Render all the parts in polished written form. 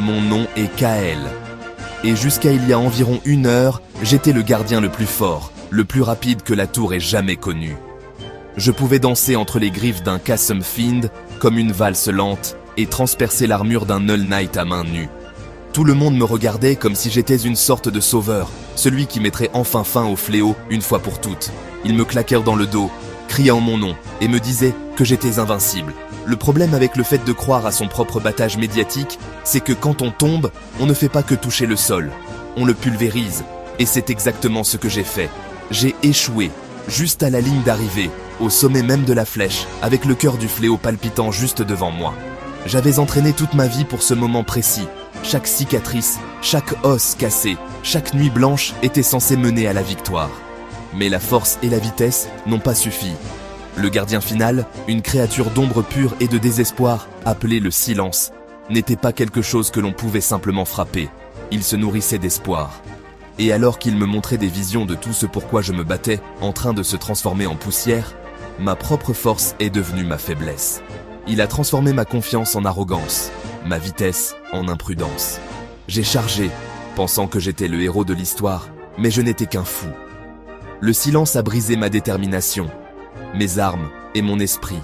Mon nom est Kael. Et jusqu'à il y a environ 1 heure, j'étais le gardien le plus fort, le plus rapide que la tour ait jamais connu. Je pouvais danser entre les griffes d'un Chasm Fiend comme une valse lente et transpercer l'armure d'un Null Knight à main nue. Tout le monde me regardait comme si j'étais une sorte de sauveur, celui qui mettrait enfin fin au fléau une fois pour toutes. Ils me claquèrent dans le dos, criant mon nom, et me disaient que j'étais invincible. Le problème avec le fait de croire à son propre battage médiatique, c'est que quand on tombe, on ne fait pas que toucher le sol. On le pulvérise, et c'est exactement ce que j'ai fait. J'ai échoué, juste à la ligne d'arrivée, au sommet même de la flèche, avec le cœur du fléau palpitant juste devant moi. J'avais entraîné toute ma vie pour ce moment précis. Chaque cicatrice, chaque os cassé, chaque nuit blanche était censée mener à la victoire. Mais la force et la vitesse n'ont pas suffi. Le gardien final, une créature d'ombre pure et de désespoir, appelée le silence, n'était pas quelque chose que l'on pouvait simplement frapper. Il se nourrissait d'espoir. Et alors qu'il me montrait des visions de tout ce pourquoi je me battais, en train de se transformer en poussière, ma propre force est devenue ma faiblesse. Il a transformé ma confiance en arrogance, ma vitesse en imprudence. J'ai chargé, pensant que j'étais le héros de l'histoire, mais je n'étais qu'un fou. Le silence a brisé ma détermination, mes armes et mon esprit,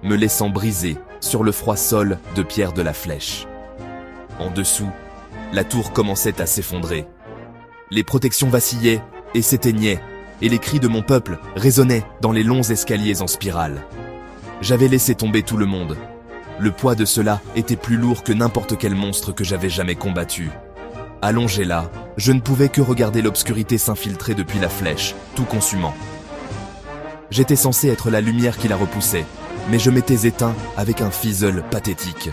me laissant briser sur le froid sol de pierre de la flèche. En dessous, la tour commençait à s'effondrer. Les protections vacillaient et s'éteignaient, et les cris de mon peuple résonnaient dans les longs escaliers en spirale. J'avais laissé tomber tout le monde. Le poids de cela était plus lourd que n'importe quel monstre que j'avais jamais combattu. Allongé là, je ne pouvais que regarder l'obscurité s'infiltrer depuis la flèche, tout consumant. J'étais censé être la lumière qui la repoussait, mais je m'étais éteint avec un fizzle pathétique.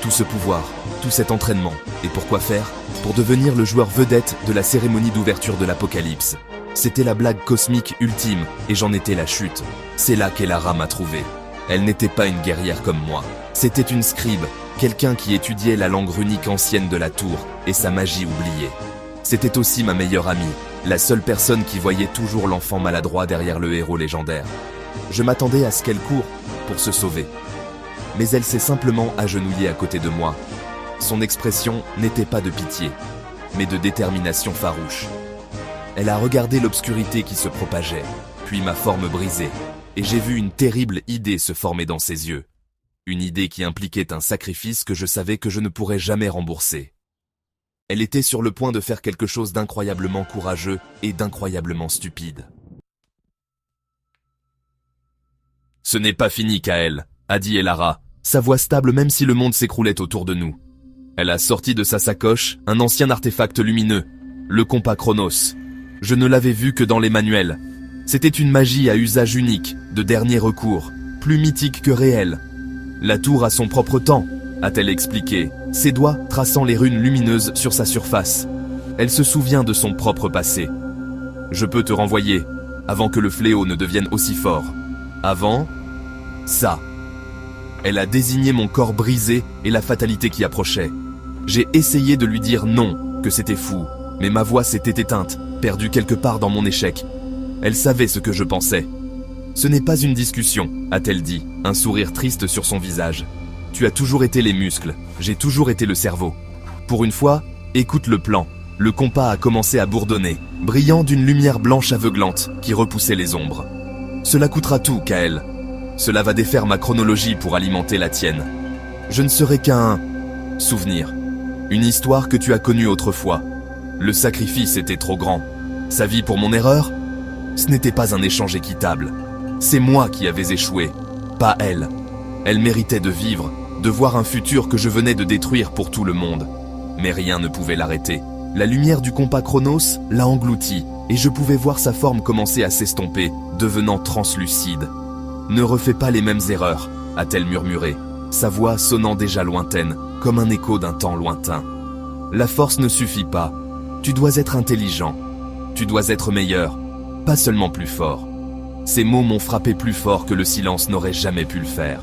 Tout ce pouvoir, tout cet entraînement, et pourquoi faire? Pour devenir le joueur vedette de la cérémonie d'ouverture de l'Apocalypse. C'était la blague cosmique ultime, et j'en étais la chute. C'est là qu'Elara m'a trouvé. Elle n'était pas une guerrière comme moi. C'était une scribe, quelqu'un qui étudiait la langue runique ancienne de la tour et sa magie oubliée. C'était aussi ma meilleure amie, la seule personne qui voyait toujours l'enfant maladroit derrière le héros légendaire. Je m'attendais à ce qu'elle court pour se sauver. Mais elle s'est simplement agenouillée à côté de moi. Son expression n'était pas de pitié, mais de détermination farouche. Elle a regardé l'obscurité qui se propageait, puis ma forme brisée, et j'ai vu une terrible idée se former dans ses yeux. Une idée qui impliquait un sacrifice que je savais que je ne pourrais jamais rembourser. Elle était sur le point de faire quelque chose d'incroyablement courageux et d'incroyablement stupide. « Ce n'est pas fini, Kael, » a dit Elara, sa voix stable même si le monde s'écroulait autour de nous. Elle a sorti de sa sacoche un ancien artefact lumineux, le compas Chronos. Je ne l'avais vu que dans les manuels. C'était une magie à usage unique, de dernier recours, plus mythique que réel. La tour a son propre temps, a-t-elle expliqué, ses doigts traçant les runes lumineuses sur sa surface. Elle se souvient de son propre passé. Je peux te renvoyer, avant que le fléau ne devienne aussi fort. Avant, ça. Elle a désigné mon corps brisé et la fatalité qui approchait. J'ai essayé de lui dire non, que c'était fou, mais ma voix s'était éteinte, perdue quelque part dans mon échec. Elle savait ce que je pensais. Ce n'est pas une discussion, a-t-elle dit, un sourire triste sur son visage. Tu as toujours été les muscles, j'ai toujours été le cerveau. Pour une fois, écoute le plan. Le compas a commencé à bourdonner, brillant d'une lumière blanche aveuglante qui repoussait les ombres. Cela coûtera tout, Kael. Cela va défaire ma chronologie pour alimenter la tienne. Je ne serai qu'un souvenir. Une histoire que tu as connue autrefois. Le sacrifice était trop grand. Sa vie pour mon erreur? Ce n'était pas un échange équitable. C'est moi qui avais échoué, pas elle. Elle méritait de vivre, de voir un futur que je venais de détruire pour tout le monde. Mais rien ne pouvait l'arrêter. La lumière du compas Chronos l'a englouti, et je pouvais voir sa forme commencer à s'estomper, devenant translucide. « Ne refais pas les mêmes erreurs », a-t-elle murmuré, sa voix sonnant déjà lointaine, comme un écho d'un temps lointain. « La force ne suffit pas. Tu dois être intelligent. Tu dois être meilleur, pas seulement plus fort. » Ces mots m'ont frappé plus fort que le silence n'aurait jamais pu le faire.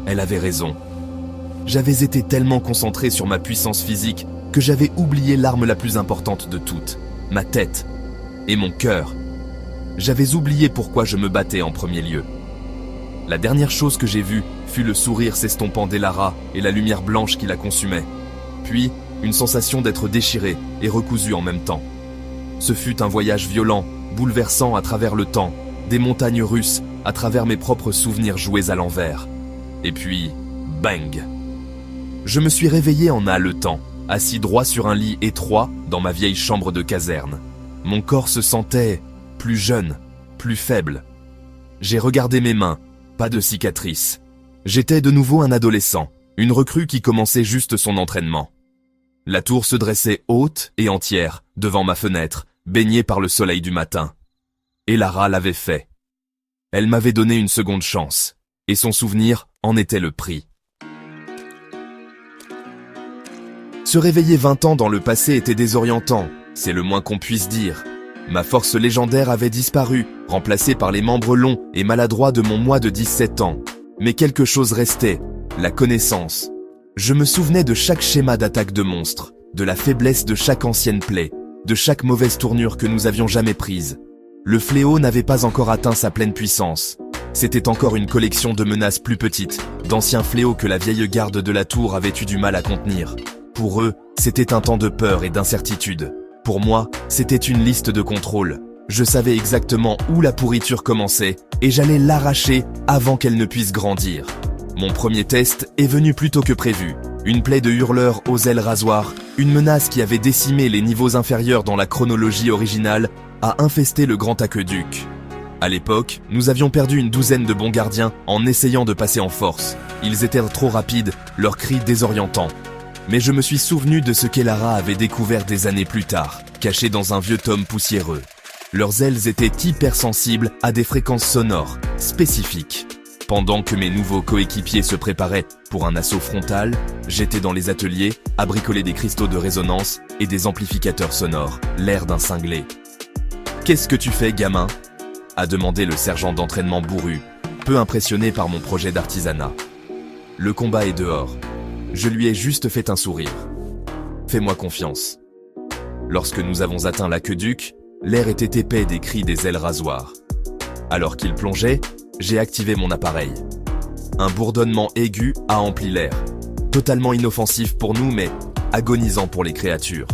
Elle avait raison. J'avais été tellement concentré sur ma puissance physique que j'avais oublié l'arme la plus importante de toutes, ma tête et mon cœur. J'avais oublié pourquoi je me battais en premier lieu. La dernière chose que j'ai vue fut le sourire s'estompant d'Elara et la lumière blanche qui la consumait. Puis, une sensation d'être déchiré et recousu en même temps. Ce fut un voyage violent, bouleversant à travers le temps, des montagnes russes, à travers mes propres souvenirs joués à l'envers. Et puis, bang! Je me suis réveillé en haletant, assis droit sur un lit étroit dans ma vieille chambre de caserne. Mon corps se sentait plus jeune, plus faible. J'ai regardé mes mains, pas de cicatrices. J'étais de nouveau un adolescent, une recrue qui commençait juste son entraînement. La tour se dressait haute et entière, devant ma fenêtre, baignée par le soleil du matin. Et Lara l'avait fait. Elle m'avait donné une seconde chance, et son souvenir en était le prix. Se réveiller 20 ans dans le passé était désorientant, c'est le moins qu'on puisse dire. Ma force légendaire avait disparu, remplacée par les membres longs et maladroits de mon moi de 17 ans. Mais quelque chose restait, la connaissance. Je me souvenais de chaque schéma d'attaque de monstres, de la faiblesse de chaque ancienne plaie, de chaque mauvaise tournure que nous avions jamais prise. Le fléau n'avait pas encore atteint sa pleine puissance. C'était encore une collection de menaces plus petites, d'anciens fléaux que la vieille garde de la tour avait eu du mal à contenir. Pour eux, c'était un temps de peur et d'incertitude. Pour moi, c'était une liste de contrôle. Je savais exactement où la pourriture commençait et j'allais l'arracher avant qu'elle ne puisse grandir. Mon premier test est venu plus tôt que prévu. Une plaie de hurleurs aux ailes rasoirs, une menace qui avait décimé les niveaux inférieurs dans la chronologie originale, a infesté le grand aqueduc. À l'époque, nous avions perdu une douzaine de bons gardiens en essayant de passer en force. Ils étaient trop rapides, leurs cris désorientants. Mais je me suis souvenu de ce qu'Elara avait découvert des années plus tard, caché dans un vieux tome poussiéreux. Leurs ailes étaient hypersensibles à des fréquences sonores spécifiques. Pendant que mes nouveaux coéquipiers se préparaient pour un assaut frontal, j'étais dans les ateliers à bricoler des cristaux de résonance et des amplificateurs sonores, l'air d'un cinglé. « Qu'est-ce que tu fais, gamin ?» a demandé le sergent d'entraînement bourru, peu impressionné par mon projet d'artisanat. « Le combat est dehors. Je lui ai juste fait un sourire. Fais-moi confiance. » Lorsque nous avons atteint l'aqueduc, l'air était épais des cris des ailes rasoirs. Alors qu'il plongeait, j'ai activé mon appareil. Un bourdonnement aigu a empli l'air, totalement inoffensif pour nous mais agonisant pour les créatures.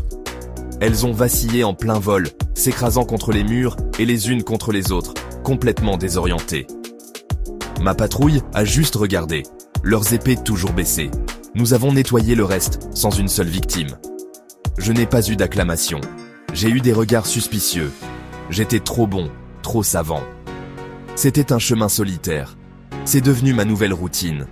Elles ont vacillé en plein vol, s'écrasant contre les murs et les unes contre les autres, complètement désorientées. Ma patrouille a juste regardé, leurs épées toujours baissées. Nous avons nettoyé le reste sans une seule victime. Je n'ai pas eu d'acclamation. J'ai eu des regards suspicieux. J'étais trop bon, trop savant. C'était un chemin solitaire. C'est devenu ma nouvelle routine.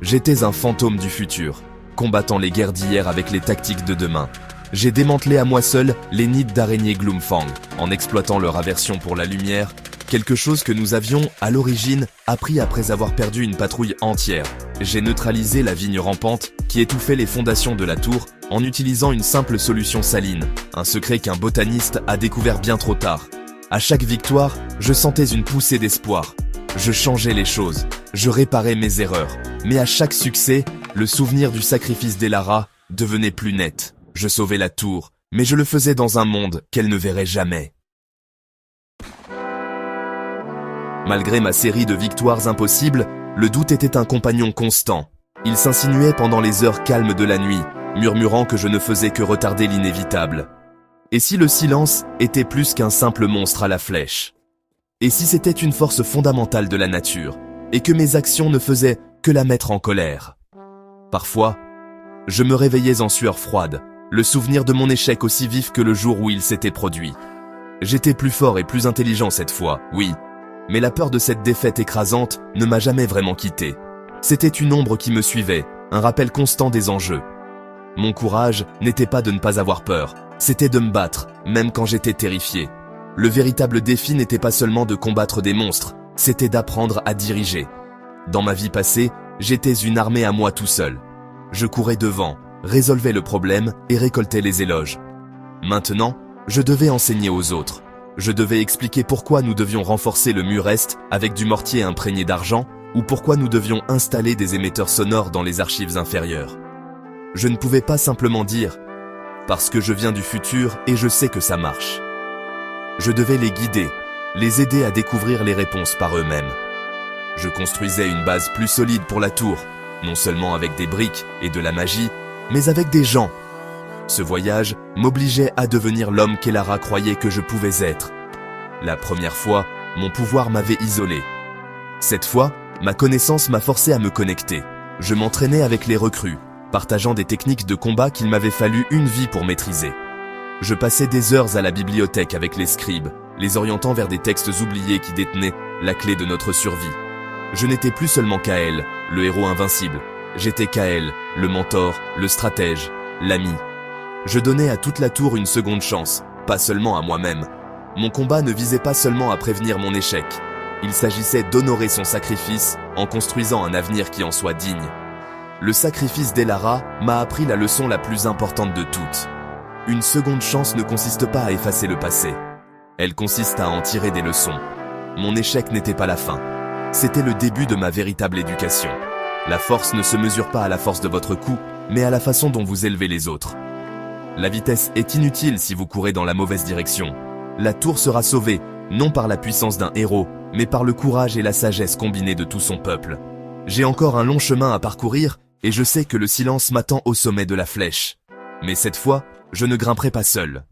J'étais un fantôme du futur, combattant les guerres d'hier avec les tactiques de demain. J'ai démantelé à moi seul les nids d'araignées Gloomfang, en exploitant leur aversion pour la lumière, quelque chose que nous avions, à l'origine, appris après avoir perdu une patrouille entière. J'ai neutralisé la vigne rampante qui étouffait les fondations de la tour en utilisant une simple solution saline, un secret qu'un botaniste a découvert bien trop tard. À chaque victoire, je sentais une poussée d'espoir. Je changeais les choses, je réparais mes erreurs. Mais à chaque succès, le souvenir du sacrifice d'Elara devenait plus net. Je sauvais la tour, mais je le faisais dans un monde qu'elle ne verrait jamais. Malgré ma série de victoires impossibles, le doute était un compagnon constant. Il s'insinuait pendant les heures calmes de la nuit, murmurant que je ne faisais que retarder l'inévitable. Et si le silence était plus qu'un simple monstre à la flèche? Et si c'était une force fondamentale de la nature, et que mes actions ne faisaient que la mettre en colère? Parfois, je me réveillais en sueur froide, le souvenir de mon échec aussi vif que le jour où il s'était produit. J'étais plus fort et plus intelligent cette fois, oui, mais la peur de cette défaite écrasante ne m'a jamais vraiment quitté. C'était une ombre qui me suivait, un rappel constant des enjeux. Mon courage n'était pas de ne pas avoir peur, c'était de me battre, même quand j'étais terrifié. Le véritable défi n'était pas seulement de combattre des monstres, c'était d'apprendre à diriger. Dans ma vie passée, j'étais une armée à moi tout seul. Je courais devant, résolvais le problème et récoltais les éloges. Maintenant, je devais enseigner aux autres. Je devais expliquer pourquoi nous devions renforcer le mur est avec du mortier imprégné d'argent ou pourquoi nous devions installer des émetteurs sonores dans les archives inférieures. Je ne pouvais pas simplement dire « parce que je viens du futur et je sais que ça marche ». Je devais les guider, les aider à découvrir les réponses par eux-mêmes. Je construisais une base plus solide pour la tour, non seulement avec des briques et de la magie, mais avec des gens. Ce voyage m'obligeait à devenir l'homme qu'Elara croyait que je pouvais être. La première fois, mon pouvoir m'avait isolé. Cette fois, ma connaissance m'a forcé à me connecter. Je m'entraînais avec les recrues, partageant des techniques de combat qu'il m'avait fallu une vie pour maîtriser. Je passais des heures à la bibliothèque avec les scribes, les orientant vers des textes oubliés qui détenaient la clé de notre survie. Je n'étais plus seulement Kael, le héros invincible. J'étais Kael, le mentor, le stratège, l'ami. Je donnais à toute la tour une seconde chance, pas seulement à moi-même. Mon combat ne visait pas seulement à prévenir mon échec. Il s'agissait d'honorer son sacrifice en construisant un avenir qui en soit digne. Le sacrifice d'Elara m'a appris la leçon la plus importante de toutes. Une seconde chance ne consiste pas à effacer le passé. Elle consiste à en tirer des leçons. Mon échec n'était pas la fin. C'était le début de ma véritable éducation. La force ne se mesure pas à la force de votre coup, mais à la façon dont vous élevez les autres. La vitesse est inutile si vous courez dans la mauvaise direction. La tour sera sauvée, non par la puissance d'un héros, mais par le courage et la sagesse combinée de tout son peuple. J'ai encore un long chemin à parcourir, et je sais que le silence m'attend au sommet de la flèche. Mais cette fois, je ne grimperai pas seul.